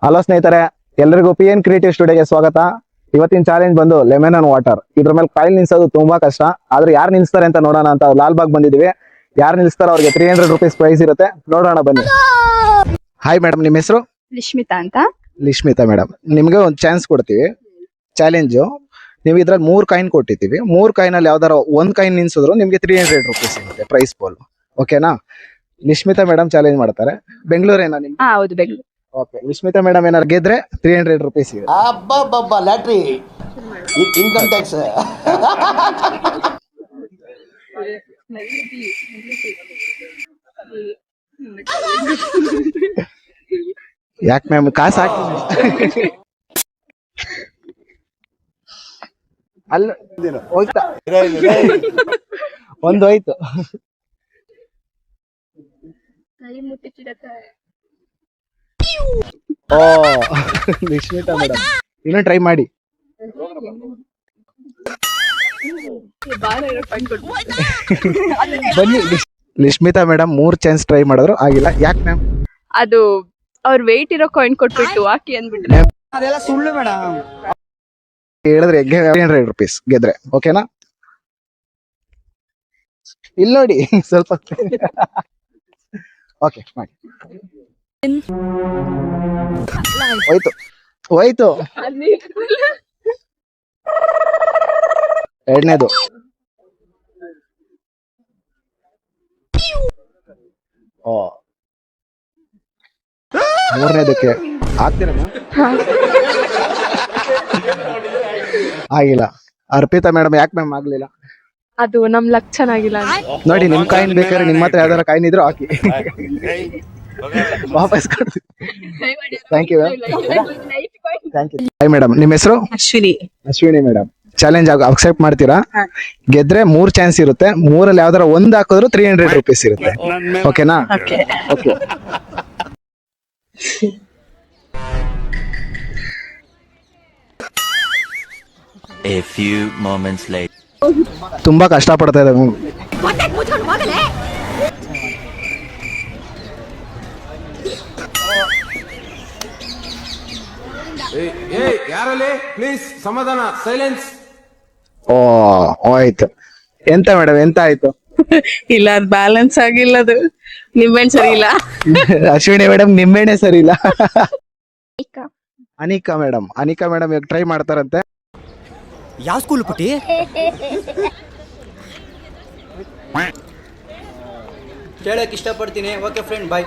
Hello ಸ್ನೇಹಿತರೆ, ಎಲ್ಲರಿಗೂ P N creative ಸ್ಟುಡಿಯೋಗೆ ಸ್ವಾಗತ. ಇವತ್ತಿನ ಚಾಲೆಂಜ್ ಬಂದು ಲೆಮನ್ ಅಂಡ್ ವಾಟರ್. ಇದ್ರ ಮೇಲೆ ಕಾಯಿಲ್ ನಿಲ್ಸೋದು ತುಂಬಾ ಕಷ್ಟ, ಆದ್ರೆ ಯಾರು ನಿಲ್ಸ್ತಾರೆ ಅಂತ ನೋಡೋಣ ಅಂತ ಲಾಲ್ ಬಾಗ್ ಬಂದಿದೀವಿ. ಯಾರು ನಿಲ್ಸ್ತಾರೋ ಅವ್ರಿಗೆ 300 ರೂಪೀಸ್ ಪ್ರೈಸ್ ಇರುತ್ತೆ. ನೋಡೋಣ ಬನ್ನಿ. ಹಾಯ್ ಮೇಡಮ್, ನಿಮ್ಮ ಹೆಸರು? ಲಿಶ್ಮಿತಾ ಅಂತ. ಲಿಶ್ಮಿತಾ ಮೇಡಮ್, ನಿಮ್ಗೆ ಒಂದು ಚಾನ್ಸ್ ಕೊಡ್ತೀವಿ. ಚಾಲೆಂಜು, ನೀವು ಇದ್ರಲ್ಲಿ 3 ಕಾಯಿನ್ ಕೊಟ್ಟಿದ್ದೀವಿ. 3 ಕಾಯಿನಲ್ಲಿ ಯಾವ್ದಾರ ಒಂದ್ ಕಾಯಿನ್ ನಿಲ್ಸಿದ್ರು ನಿಮ್ಗೆ 300 ರೂಪೀಸ್ ಇರುತ್ತೆ ಪ್ರೈಸ್ ಪೋಲ್. ಓಕೆನಾ? ಲಿಶ್ಮಿತಾ ಮೇಡಮ್ ಚಾಲೆಂಜ್ ಮಾಡ್ತಾರೆ. ಬೆಂಗಳೂರೇನಾ ನಿಮ್ಗೆ? ಹೌದು, ಬೆಂಗಳೂರು. ಓಕೆ, ಲಿಶ್ಮಿತಾ ಮೇಡಮ್ ಏನಾರು ಗೆದ್ರೆ 300 ರೂಪೀಸ್ ಇದೆ. ಅಬ್ಬಬ್ಬಬ್ಬ, ಲ್ಯಾಟ್ರಿ, ಇನ್ಕಮ್ ಟ್ಯಾಕ್ಸ್. ಯಾಕೆ ಮ್ಯಾಮ್ ಕಾಸು ಹಾಕಿ ಅಲ್ಲ ಹೋಯ್ತಾ? ಒಂದು ಹೋಯ್ತು. ಓ ಲಿಶ್ಮಿತಾ ಮೇಡಮ್, ಇನ್ನೂ ಟ್ರೈ ಮಾಡಿ. ಬನ್ನಿ. ಲಿಶ್ಮಿತಾ ಮೇಡಮ್ 3 ಚಾನ್ಸ್ ಟ್ರೈ ಮಾಡಿದ್ರು, ಆಗಿಲ್ಲ. ಯಾಕೆ ಮ್ಯಾಮ್? ಅದು ಅವ್ರ ವೆಯ್ಟ್ ಇರೋ ಕಾಯಿನ್ ಕೊಟ್ಬಿಟ್ಟು ಹಾಕಿ ಅಂದ್ಬಿಟ್ರೆ. ಅದೆಲ್ಲ ಸುಳ್ಳು ಮೇಡಮ್. ಹೇಳಿದ್ರೆ 300 ರೂಪೀಸ್ ಗೆದ್ರೆ. ಓಕೆನಾ? ಇಲ್ಲಿ ನೋಡಿ ಸ್ವಲ್ಪ. ಓಕೆ ಮಾಡಿ. ಹೋಯ್ತು ಹೋಯ್ತು. ಎರಡನೇದು. ಓ, ಮೂರನೇದಕ್ಕೆ ಆಗ್ತೀರ? ಆಗಿಲ್ಲ. ಅರ್ಪಿತಾ ಮೇಡಮ್, ಯಾಕೆ ಮ್ಯಾಮ್ ಆಗ್ಲಿಲ್ಲ? ಅದು ನಮ್ ಲಕ್ ಚೆನ್ನಾಗಿಲ್ಲ. ನೋಡಿ, ನಿಮ್ ಕಾಯಿನ್ ಬೇಕಾದ್ರೆ ನಿಮ್ಮ ಹತ್ರ ಯಾವ್ದಾರ ಕಾಯಿನ್ ಇದ್ರು ಹಾಕಿ, ವಾಪಸ್ ಕೊಡ್ತೀವಿ. Thank you thank you. Hi madam, ನಿಮ್ಮ ಹೆಸರು? Ashwini. Ashwini madam, challenge accept ಮಾಡ್ತೀರಾ? ಗೆದ್ರೆ 3 ಚಾನ್ಸ್ ಇರುತ್ತೆ. 3ರಲ್ಲಿ ಯಾವ್ದಾರ ಒಂದ್ ಹಾಕಿದ್ರು 300 ರೂಪೀಸ್ ಇರುತ್ತೆ. ಓಕೆನಾ? Okay. A few moments later. ತುಂಬಾ ಕಷ್ಟ ಪಡ್ತಾ ಇದೆ. ಯಾರಲ್ಲಿ ಪ್ಲೀಸ್ ಸಮಾಧಾನ, ಸೈಲೆನ್ಸ್. ಓ ಆಯ್ತು. ಎಂತ ಮೇಡಮ್, ಎಂತ ಆಯ್ತು? ಇಲ್ಲ, ಅದು ಬ್ಯಾಲೆನ್ಸ್ ಆಗಿಲ್ಲ. ಅದು ನಿಂಬೆಹಣ್ಣು ಸರಿ ಇಲ್ಲ. ಅಶ್ವಿನಿ ಮೇಡಮ್, ನಿಮ್ಮೇನೆ ಸರಿ ಇಲ್ಲ. ಅನಿಕಾ ಮೇಡಮ್, ಅನಿಕಾ ಮೇಡಮ್ ಇವಾಗ ಟ್ರೈ ಮಾಡ್ತಾರಂತೆ. ಯಾವ ಸ್ಕೂಲ್ ಪುಟಿ? ಕೇಳಕ್ ಇಷ್ಟಪಡ್ತೀನಿ. ಓಕೆ ಫ್ರೆಂಡ್, ಬಾಯ್.